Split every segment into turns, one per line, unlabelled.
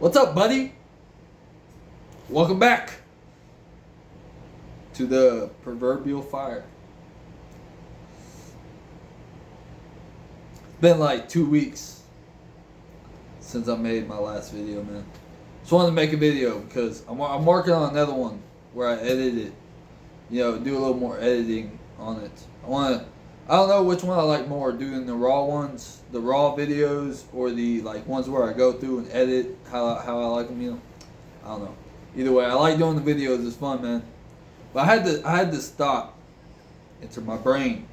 What's up, buddy? Welcome back to the proverbial fire. It's been like 2 weeks since I made my last video, man. Just wanted to make a video because I'm working on another one where I edit it. You know, do a little more editing on it. I don't know which one I like more, doing the raw ones, the raw videos, or the like ones where I go through and edit how I like them, you know. I don't know. Either way, I like doing the videos. It's fun, man. But I had to stop into my brain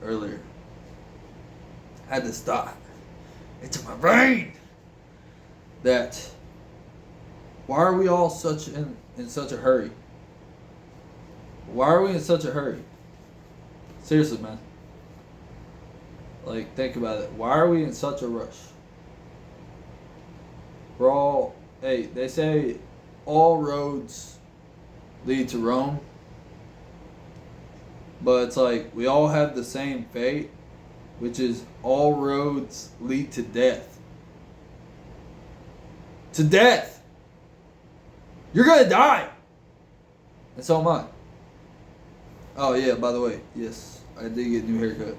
earlier. I had to stop into my brain that why are we all in such a hurry? Why are we in such a hurry? Seriously, man. Like, think about it. Why are we in such a rush? They say all roads lead to Rome. But it's like, we all have the same fate, which is all roads lead to death. To death! You're gonna die! And so am I. Oh yeah, by the way, yes, I did get a new haircut.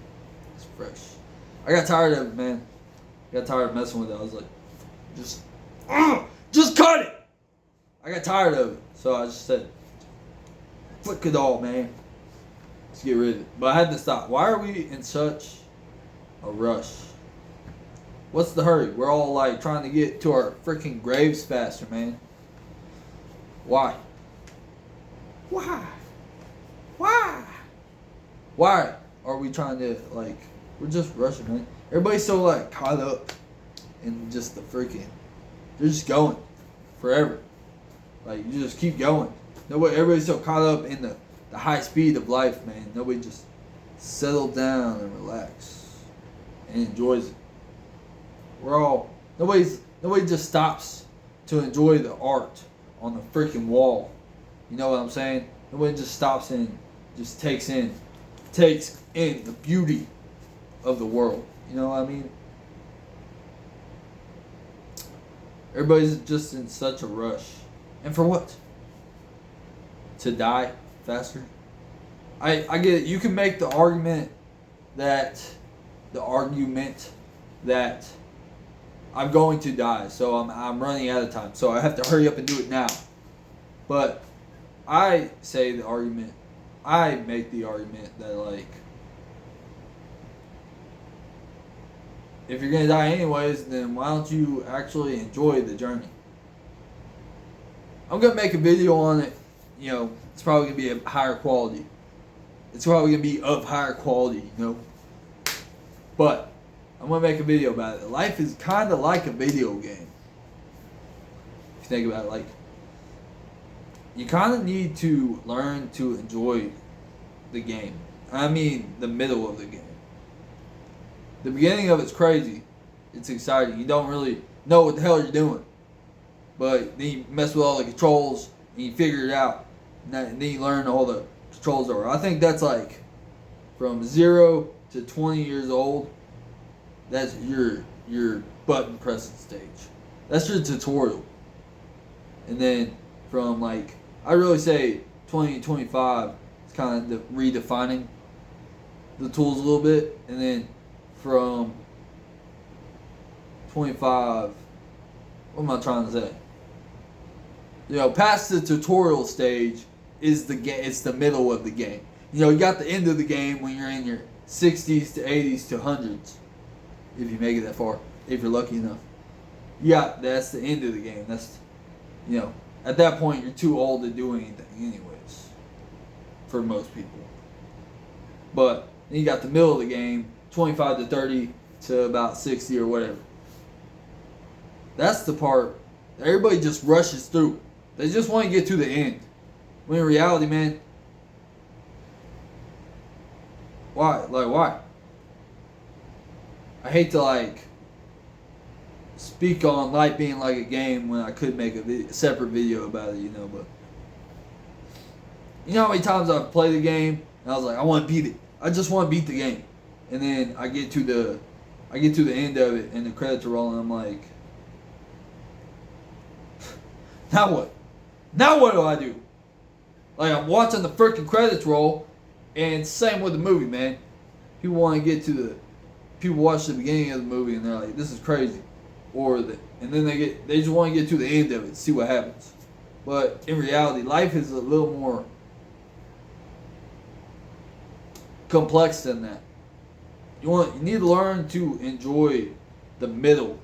It's fresh. I got tired of it, man. I got tired of messing with it. I was like, just cut it! I got tired of it. So I just said, flick it all, man. Let's get rid of it. But I had to stop. Why are we in such a rush? What's the hurry? We're all like trying to get to our freaking graves faster, man. Why? Why? Why? Why are we trying to, like, we're just rushing, man. Everybody's so, like, caught up in just the freaking, they're just going forever. Like, you just keep going. Everybody's so caught up in the high speed of life, man. Nobody just settle down and relax and enjoys it. Nobody just stops to enjoy the art on the freaking wall. You know what I'm saying? Nobody just stops and just takes in the beauty of the world. You know what I mean? Everybody's just in such a rush. And for what? To die faster? I get it. You can make the argument that I'm going to die, so I'm running out of time, so I have to hurry up and do it now. But I make the argument that, like, if you're gonna die anyways, then why don't you actually enjoy the journey? I'm gonna make a video on it. You know, it's probably gonna be a higher quality. It's probably gonna be of higher quality, you know. But I'm gonna make a video about it. Life is kind of like a video game. If you think about it, like, you kind of need to learn to enjoy the game. I mean, the middle of the game. The beginning of it's crazy. It's exciting. You don't really know what the hell you're doing. But then you mess with all the controls and you figure it out. And then you learn all the controls over. I think that's like from 0 to 20 years old. That's your button pressing stage. That's your tutorial. And then from, like, I really say 20 to 25 is kind of redefining the tools a little bit. And then from 25, what am I trying to say? You know, past the tutorial stage is the game. It's the middle of the game. You know, you got the end of the game when you're in your 60s to 80s to 100s. If you make it that far, if you're lucky enough. Yeah, that's the end of the game. That's, you know, at that point you're too old to do anything anyways. For most people. But then you got the middle of the game, 25 to 30 to about 60 or whatever. That's the part that everybody just rushes through. They just want to get to the end. When in reality, man, why? Like, why? I hate to, like, speak on life being like a game when I could make a separate video about it, you know, but you know how many times I've played the game and I was like, I want to beat it. I just want to beat the game. And then I get to the end of it and the credits are rolling and I'm like, Now what? Now what do I do? Like, I'm watching the freaking credits roll, and same with the movie, man. People want to get to the... People watch the beginning of the movie, and they're like, this is crazy. And then they just want to get to the end of it, see what happens. But in reality, life is a little more complex than that. You need to learn to enjoy the middle.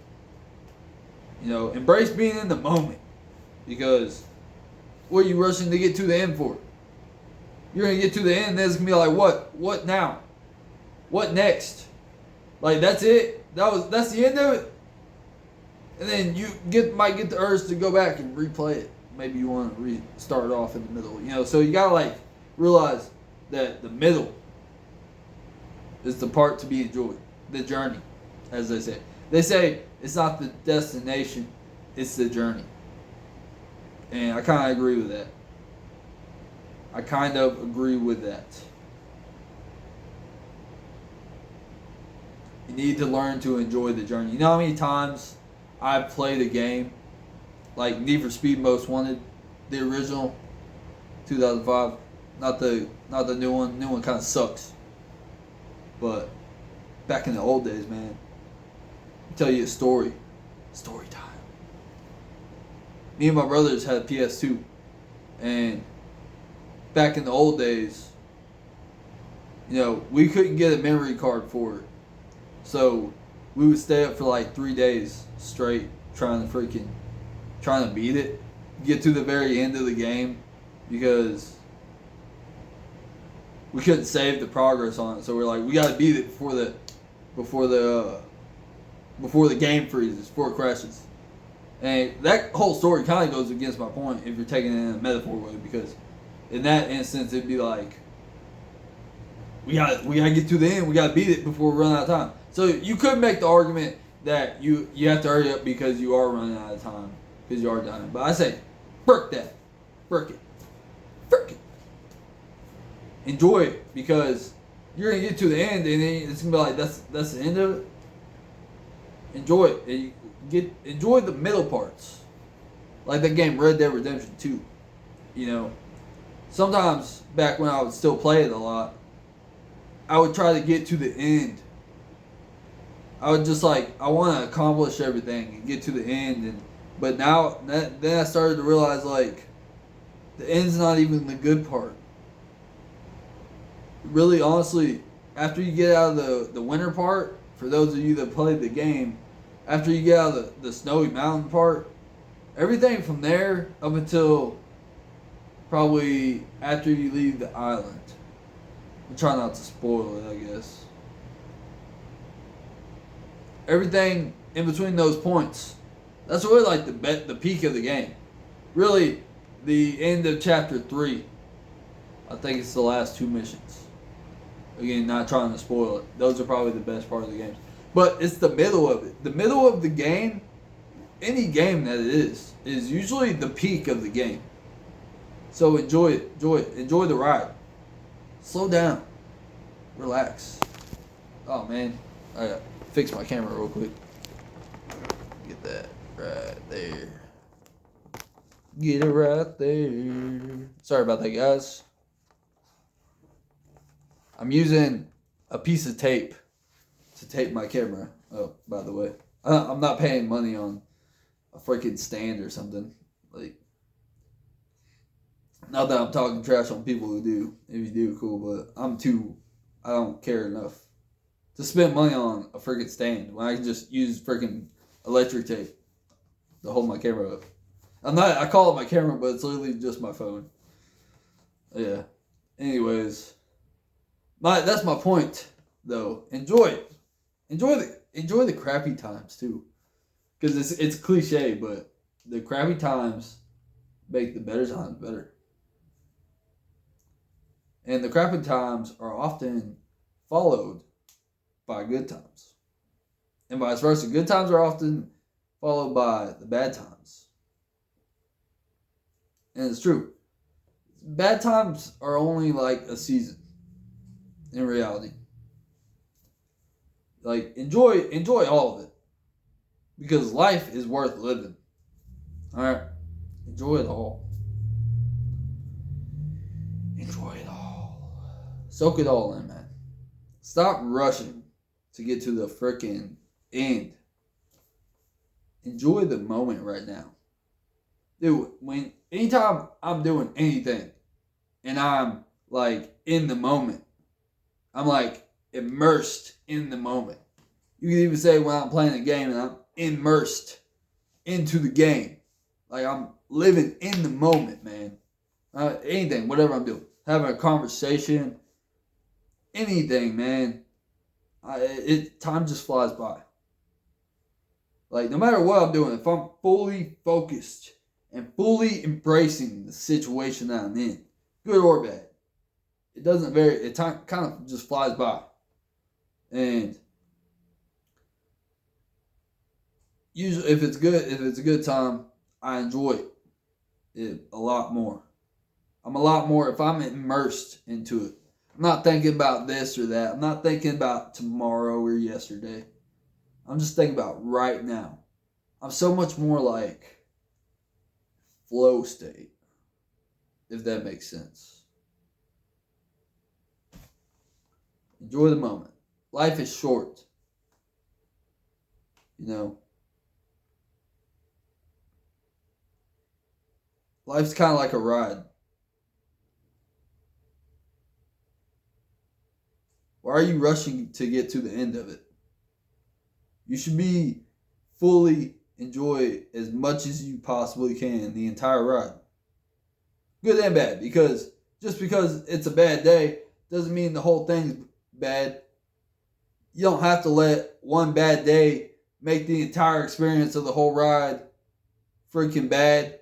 Embrace being in the moment. Because what are you rushing to get to the end for? You're gonna get to the end, and it's gonna be like, what now? What next? Like, that's it? That's the end of it? And then you might get the urge to go back and replay it. Maybe you want to start off in the middle. So you gotta realize that the middle is the part to be enjoyed. The journey, as they say. They say it's not the destination, it's the journey. And I kind of agree with that. You need to learn to enjoy the journey. You know how many times I've played a game like Need for Speed Most Wanted, the original, 2005, not the new one. New one kind of sucks. But back in the old days, man, I'll tell you a story. Story time. Me and my brothers had a PS2, and back in the old days, we couldn't get a memory card for it. So we would stay up for like 3 days straight trying to beat it, get to the very end of the game, because we couldn't save the progress on it. So we're like, we got to beat it before the game freezes, before it crashes. And that whole story kind of goes against my point if you're taking it in a metaphor way, because in that instance it'd be like, we gotta get to the end, we gotta beat it before we run out of time. So you could make the argument that you have to hurry up because you are running out of time, because you are dying. But I say, frick that. Frick it. Enjoy it, because you're going to get to the end and then it's going to be like, that's the end of it. Enjoy it. Enjoy the middle parts. Like that game Red Dead Redemption 2. Sometimes back when I would still play it a lot, I would try to get to the end. I would just I want to accomplish everything and get to the end. But now, then I started to realize the end's not even the good part. Really, honestly, after you get out of the winter part, for those of you that played the game, after you get out of the snowy mountain part, everything from there up until probably after you leave the island. I'm trying not to spoil it, I guess. Everything in between those points, that's really the peak of the game. Really, the end of chapter 3. I think it's the last 2 missions. Again, not trying to spoil it. Those are probably the best part of the game. But it's the middle of it. The middle of the game, any game that it is usually the peak of the game. So enjoy it. Enjoy the ride. Slow down. Relax. Oh, man. I gotta fix my camera real quick. Get that right there. Get it right there. Sorry about that, guys. I'm using a piece of tape to tape my camera. Oh, by the way. I'm not paying money on a freaking stand or something. Not that I'm talking trash on people who do. If you do, cool. But I don't care enough to spend money on a freaking stand when I can just use freaking electric tape to hold my camera up. I call it my camera, but it's literally just my phone. Yeah. Anyways, that's my point, though. Enjoy it. Enjoy the crappy times too, because it's cliche, but the crappy times make the better times better. And the crappy times are often followed by good times. And vice versa. Good times are often followed by the bad times. And it's true. Bad times are only a season in reality. Enjoy all of it. Because life is worth living. Alright? Enjoy it all. Enjoy it all. Soak it all in, man. Stop rushing to get to the freaking end. Enjoy the moment right now. Dude, anytime I'm doing anything and I'm like in the moment, I'm like immersed in the moment. You can even say when I'm playing a game and I'm immersed into the game. Like I'm living in the moment, man. Anything, whatever I'm doing. Having a conversation, anything, man. Time just flies by. Like no matter what I'm doing, if I'm fully focused and fully embracing the situation that I'm in, good or bad, time kind of just flies by. And usually if it's a good time, I enjoy it a lot more. I'm a lot more if I'm immersed into it. I'm not thinking about this or that. I'm not thinking about tomorrow or yesterday. I'm just thinking about right now. I'm so much more like flow state, if that makes sense. Enjoy the moment. Life is short. You know, life's kind of like a ride. Why are you rushing to get to the end of it? You should be fully enjoy as much as you possibly can the entire ride. Good and bad, because just because it's a bad day doesn't mean the whole thing's bad. You don't have to let one bad day make the entire experience of the whole ride freaking bad.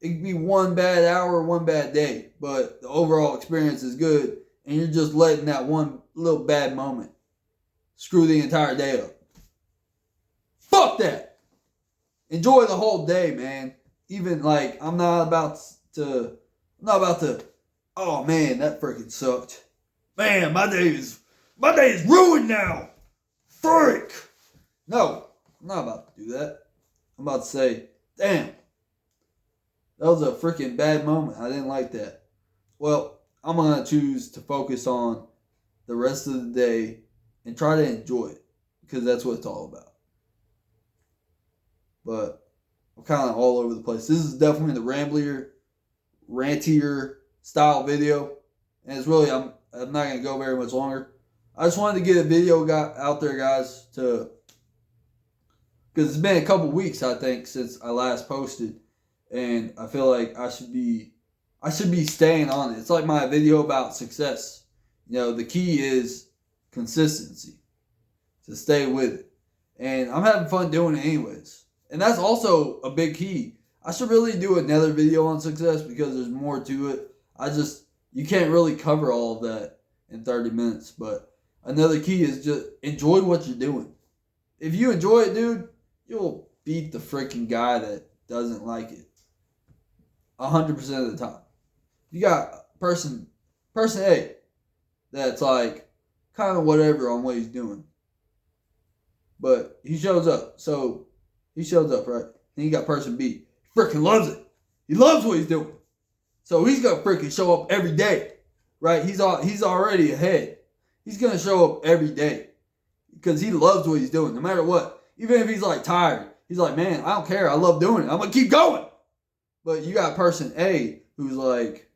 It could be one bad hour, one bad day, but the overall experience is good, and you're just letting that one little bad moment screw the entire day up. Fuck that. Enjoy the whole day, man. Even like I'm not about to, oh man, that freaking sucked. Man, my day is ruined now. Freak. No, I'm not about to do that. I'm about to say, damn, that was a freaking bad moment. I didn't like that. Well, I'm going to choose to focus on the rest of the day and try to enjoy it, because that's what it's all about. But I'm kind of all over the place. This is definitely the rantier style video. And it's really, I'm not going to go very much longer. I just wanted to get a video out there, guys, because it's been a couple weeks, I think, since I last posted. And I feel like I should be staying on it. It's like my video about success. You know, the key is consistency, to stay with it. And I'm having fun doing it anyways. And that's also a big key. I should really do another video on success because there's more to it. You can't really cover all of that in 30 minutes. But another key is just enjoy what you're doing. If you enjoy it, dude, you'll beat the freaking guy that doesn't like it 100% of the time. You got person A that's like kind of whatever on what he's doing. But he shows up. So he shows up, right? Then you got person B. He freaking loves it. He loves what he's doing. So he's gonna freaking show up every day. Right? He's already ahead. He's gonna show up every day. Because he loves what he's doing, no matter what. Even if he's like tired. He's like, man, I don't care. I love doing it. I'm gonna keep going. But you got person A who's like,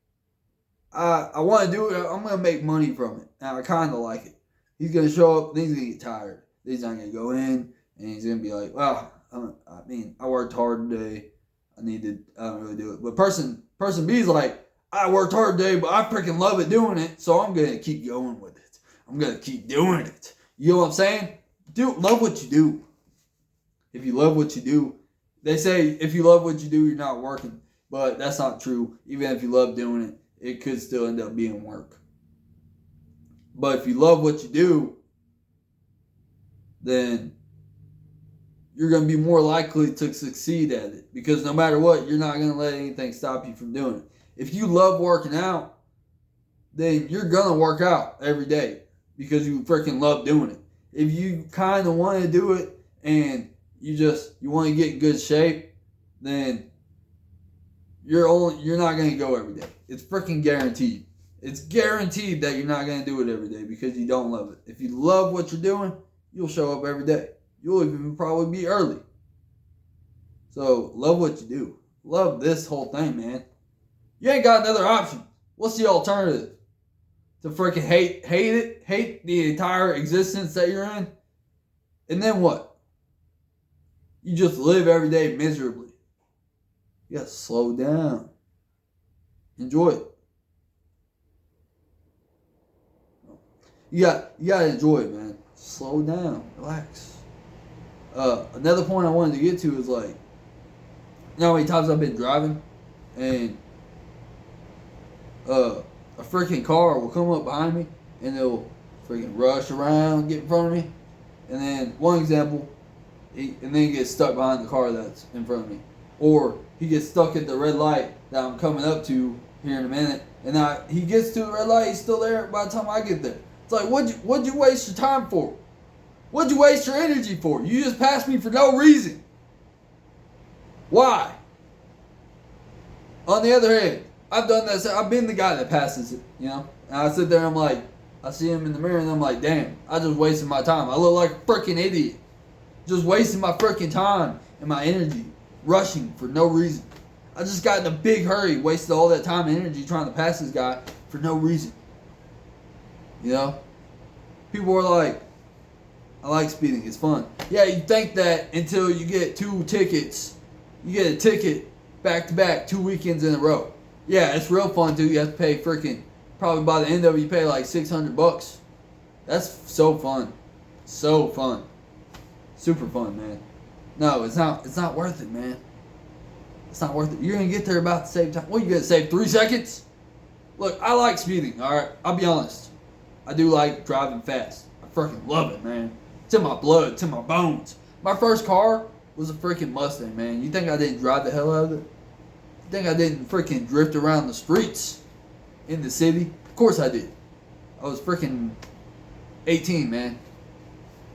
I want to do it. I'm going to make money from it. And I kind of like it. He's going to show up. Then he's going to get tired. Then he's not going to go in. And he's going to be like, well, I worked hard today. I don't really do it. But person B is like, I worked hard today, but I freaking love it doing it. So I'm going to keep going with it. I'm going to keep doing it. You know what I'm saying? Dude, love what you do. If you love what you do, they say if you love what you do, you're not working. But that's not true. Even if you love doing it, it could still end up being work. But if you love what you do, then you're going to be more likely to succeed at it. Because no matter what, you're not going to let anything stop you from doing it. If you love working out, then you're going to work out every day because you freaking love doing it. If you kind of want to do it and you want to get in good shape, then you're not gonna go every day. It's freaking guaranteed. It's guaranteed that you're not gonna do it every day because you don't love it. If you love what you're doing, you'll show up every day. You'll even probably be early. So love what you do. Love this whole thing, man. You ain't got another option. What's the alternative? To freaking hate it? Hate the entire existence that you're in? And then what? You just live every day miserably. You gotta slow down. Enjoy it. You gotta enjoy it, man. Slow down. Relax. Another point I wanted to get to is like, you know how many times I've been driving and a freaking car will come up behind me and they'll freaking rush around, get in front of me. And then, one example, and then he gets stuck behind the car that's in front of me. Or he gets stuck at the red light that I'm coming up to here in a minute. And he gets to the red light, he's still there by the time I get there. It's like, what'd you waste your time for? What'd you waste your energy for? You just passed me for no reason. Why? On the other hand, I've done that. I've been the guy that passes it, you know? And I sit there and I'm like, I see him in the mirror and I'm like, damn, I just wasted my time. I look like a freaking idiot. Just wasting my freaking time and my energy. Rushing for no reason. I just got in a big hurry, wasted all that time and energy trying to pass this guy for no reason. You know? People are like, I like speeding, it's fun. Yeah, you think that until you get 2 tickets. You get a ticket back to back 2 weekends in a row. Yeah, it's real fun too. You have to pay freaking, probably by the end of it, you pay like $600. That's so fun. So fun. Super fun, man. No, it's not worth it, man. It's not worth it. You're going to get there about the same time. What, you going to save 3 seconds? Look, I like speeding, alright? I'll be honest. I do like driving fast. I freaking love it, man. It's in my blood. It's in my bones. My first car was a freaking Mustang, man. You think I didn't drive the hell out of it? You think I didn't freaking drift around the streets in the city? Of course I did. I was freaking 18, man.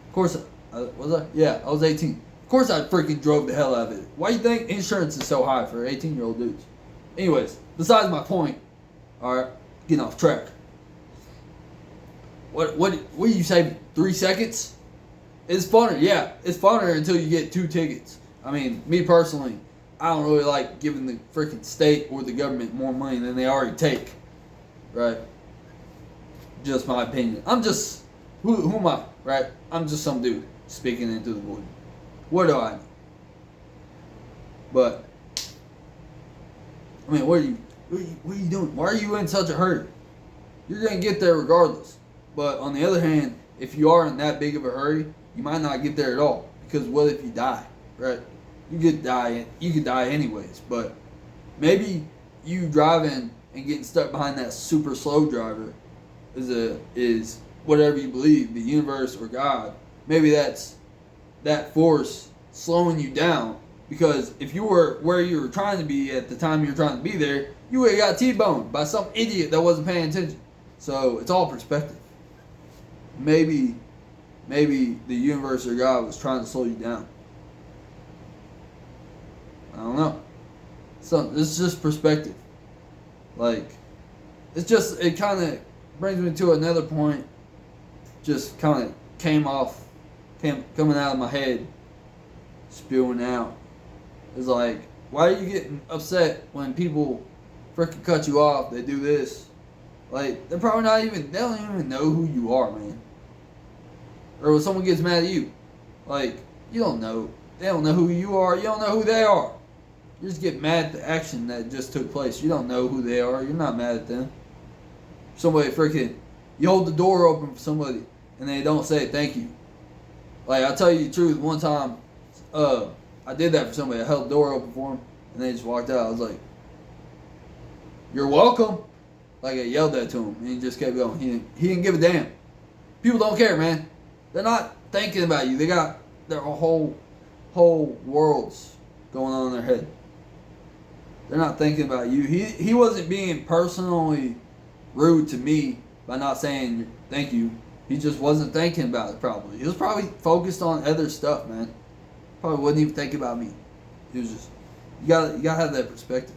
Of course, was I? Yeah, I was 18. Of course I freaking drove the hell out of it. Why do you think insurance is so high for 18-year-old dudes? Anyways, besides my point, alright, getting off track. What are you saving? 3 seconds? It's funner, yeah. It's funner until you get 2 tickets. I mean, me personally, I don't really like giving the freaking state or the government more money than they already take. Right? Just my opinion. I'm just, who am I? Right? I'm just some dude speaking into the void. What do I know? But, I mean, what are you doing? Why are you in such a hurry? You're going to get there regardless. But on the other hand, if you are in that big of a hurry, you might not get there at all. Because what if you die? Right? You could die anyways. But maybe you driving and getting stuck behind that super slow driver is whatever you believe, the universe or God. Maybe that's that force slowing you down. Because if you were where you were trying to be at the time you were trying to be there, you would have got T-boned by some idiot that wasn't paying attention. So it's all perspective. Maybe the universe or God was trying to slow you down. I don't know. So it's just perspective. Like, it kind of brings me to another point. Just kind of coming out of my head, spewing out. It's like, why are you getting upset when people freaking cut you off? They do this. Like, they don't even know who you are, man. Or when someone gets mad at you, like, you don't know. They don't know who you are. You don't know who they are. You just get mad at the action that just took place. You don't know who they are. You're not mad at them. Somebody freaking, you hold the door open for somebody and they don't say thank you. Like, I'll tell you the truth. One time, I did that for somebody. I held the door open for them and they just walked out. I was like, you're welcome. Like, I yelled that to him and he just kept going. He didn't give a damn. People don't care, man. They're not thinking about you. They got their whole worlds going on in their head. They're not thinking about you. He wasn't being personally rude to me by not saying thank you. He just wasn't thinking about it probably. He was probably focused on other stuff, man. Probably wasn't even thinking about me. He was just, you gotta have that perspective.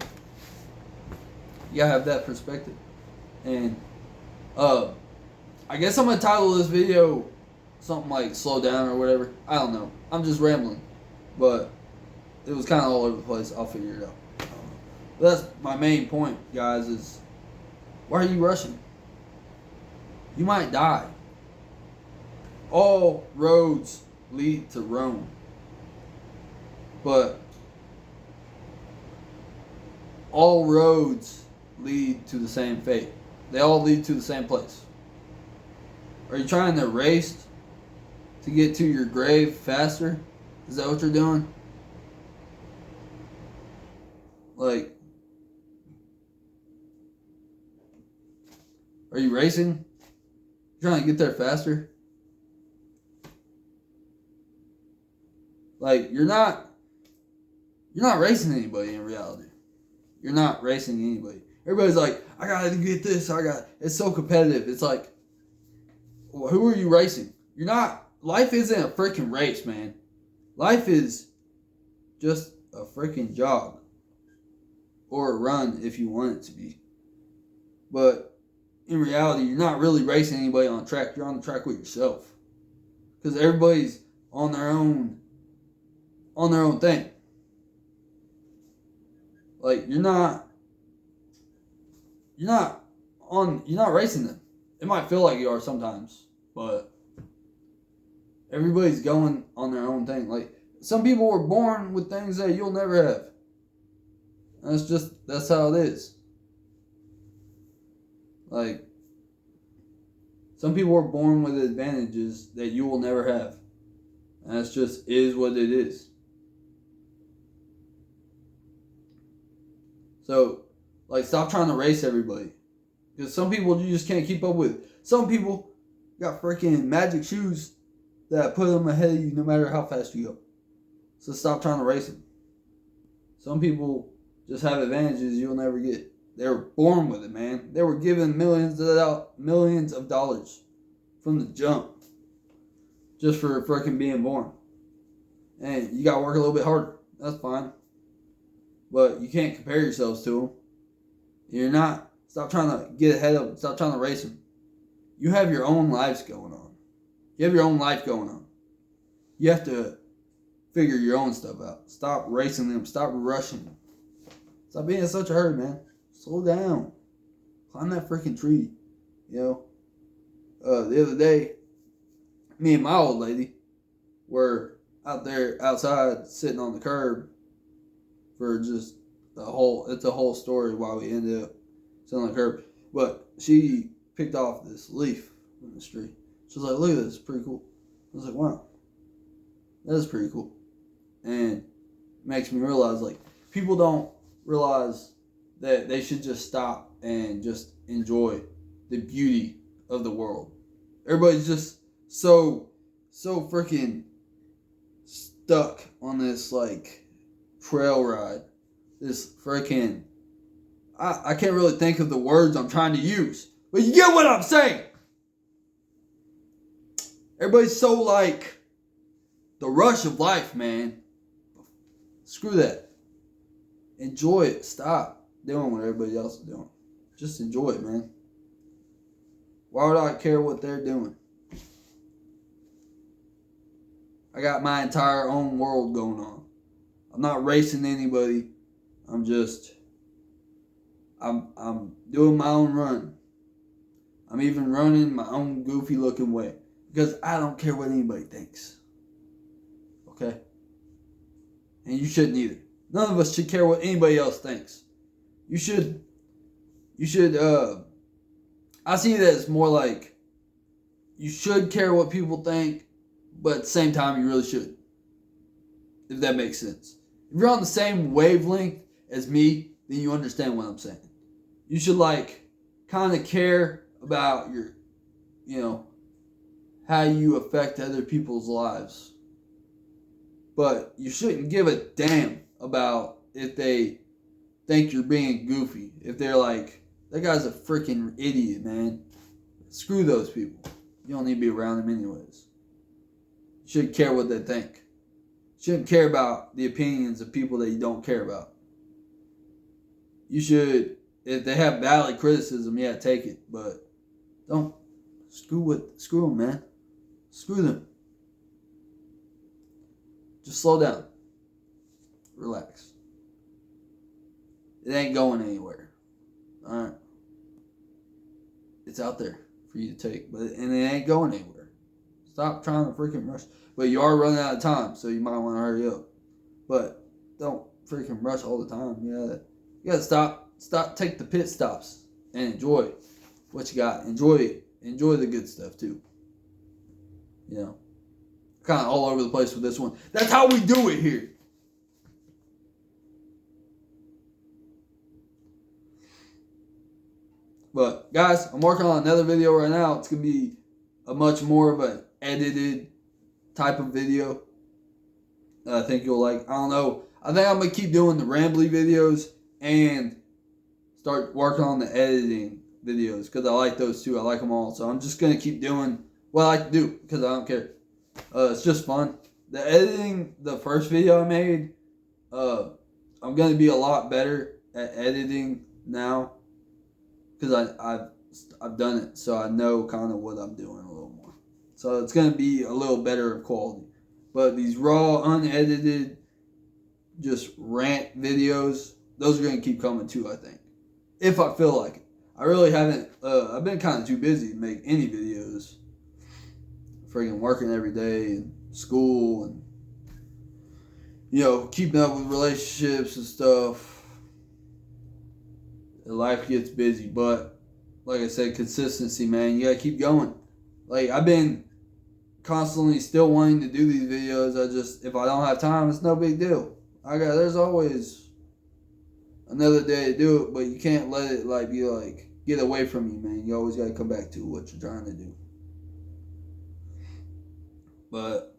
You gotta have that perspective. And I guess I'm gonna title this video something like "Slow Down" or whatever. I don't know. I'm just rambling, but it was kind of all over the place. I'll figure it out. But that's my main point, guys. Is why are you rushing? You might die. All roads lead to Rome, but all roads lead to the same fate. They all lead to the same place. Are you trying to race to get to your grave faster? Is that what you're doing? Like, are you racing? You're trying to get there faster? Like, you're not racing anybody in reality. You're not racing anybody. Everybody's like, I gotta get this, it's so competitive. It's like, well, who are you racing? You're not, life isn't a freaking race, man. Life is just a freaking jog. Or a run if you want it to be. But in reality, you're not really racing anybody on the track. You're on the track with yourself. Because everybody's on their own thing. Like, you're not racing them. It might feel like you are sometimes, but everybody's going on their own thing. Like, some people were born with things that you'll never have. That's how it is. Like, some people are born with advantages that you will never have. And that's just is what it is. So, like, stop trying to race everybody. Because some people you just can't keep up with. Some people got freaking magic shoes that put them ahead of you no matter how fast you go. So stop trying to race them. Some people just have advantages you'll never get. They were born with it, man. They were given millions of dollars from the jump just for freaking being born. And you gotta work a little bit harder. That's fine. But you can't compare yourselves to them. You're not. Stop trying to get ahead of them. Stop trying to race them. You have your own lives going on. You have your own life going on. You have to figure your own stuff out. Stop racing them. Stop rushing them. Stop being in such a hurry, man. Slow down. Climb that freaking tree. You know? The other day, me and my old lady were out there outside sitting on the curb for just it's a whole story why we ended up sitting on the curb. But she picked off this leaf from the tree. She was like, look at this, it's pretty cool. I was like, wow, that is pretty cool. And it makes me realize, like, people don't realize that they should just stop and just enjoy the beauty of the world. Everybody's just so freaking stuck on this, like, trail ride. This freaking, I can't really think of the words I'm trying to use, but you get what I'm saying. Everybody's so like the rush of life, man. Screw that. Enjoy it. Stop doing what everybody else is doing. Just enjoy it, man. Why would I care what they're doing? I got my entire own world going on. I'm not racing anybody. I'm doing my own run. I'm even running my own goofy looking way. Because I don't care what anybody thinks. Okay? And you shouldn't either. None of us should care what anybody else thinks. You should, I see that as more like, you should care what people think, but at the same time, you really should. If that makes sense. If you're on the same wavelength as me, then you understand what I'm saying. You should, like, kind of care about your, how you affect other people's lives. But you shouldn't give a damn about if they think you're being goofy. If they're like, that guy's a freaking idiot, man. Screw those people. You don't need to be around them anyways. You shouldn't care what they think. You shouldn't care about the opinions of people that you don't care about. You should if they have valid criticism, yeah, take it. But don't screw them, man. Screw them. Just slow down. Relax. It ain't going anywhere. Alright. It's out there for you to take. And it ain't going anywhere. Stop trying to freaking rush. But you are running out of time, so you might want to hurry up. But don't freaking rush all the time. You gotta stop, take the pit stops and enjoy what you got. Enjoy it. Enjoy the good stuff too. You know. Kind of all over the place with this one. That's how we do it here. But guys, I'm working on another video right now. It's gonna be a much more of an edited type of video. I think you'll like. I don't know. I think I'm gonna keep doing the rambly videos and start working on the editing videos because I like those too. I like them all. So I'm just gonna keep doing what I like to do because I don't care. It's just fun. The editing, the first video I made, I'm gonna be a lot better at editing now because I've done it, so I know kind of what I'm doing a little more. So it's gonna be a little better quality. But these raw, unedited, just rant videos, those are gonna keep coming too, I think, if I feel like it. I really haven't. I've been kind of too busy to make any videos. Freaking working every day and school and keeping up with relationships and stuff. Life gets busy, but like I said, consistency, man. You gotta keep going. Like I've been constantly still wanting to do these videos. If I don't have time, it's no big deal. There's always another day to do it, but you can't let it get away from you, man. You always gotta come back to what you're trying to do. But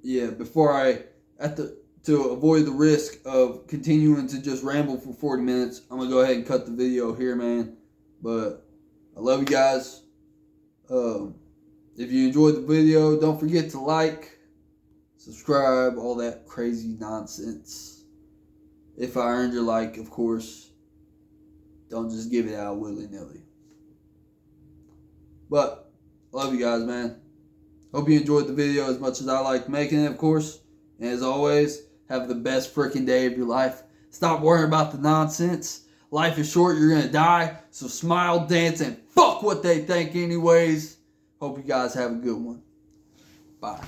yeah, to avoid the risk of continuing to just ramble for 40 minutes, I'm gonna go ahead and cut the video here, man. But I love you guys. If you enjoyed the video, don't forget to like, subscribe, all that crazy nonsense. If I earned your like, of course. Don't just give it out willy-nilly. But I love you guys, man. Hope you enjoyed the video as much as I like making it, of course. And as always, have the best freaking day of your life. Stop worrying about the nonsense. Life is short, you're gonna die. So smile, dance, and fuck what they think anyways. Hope you guys have a good one. Bye.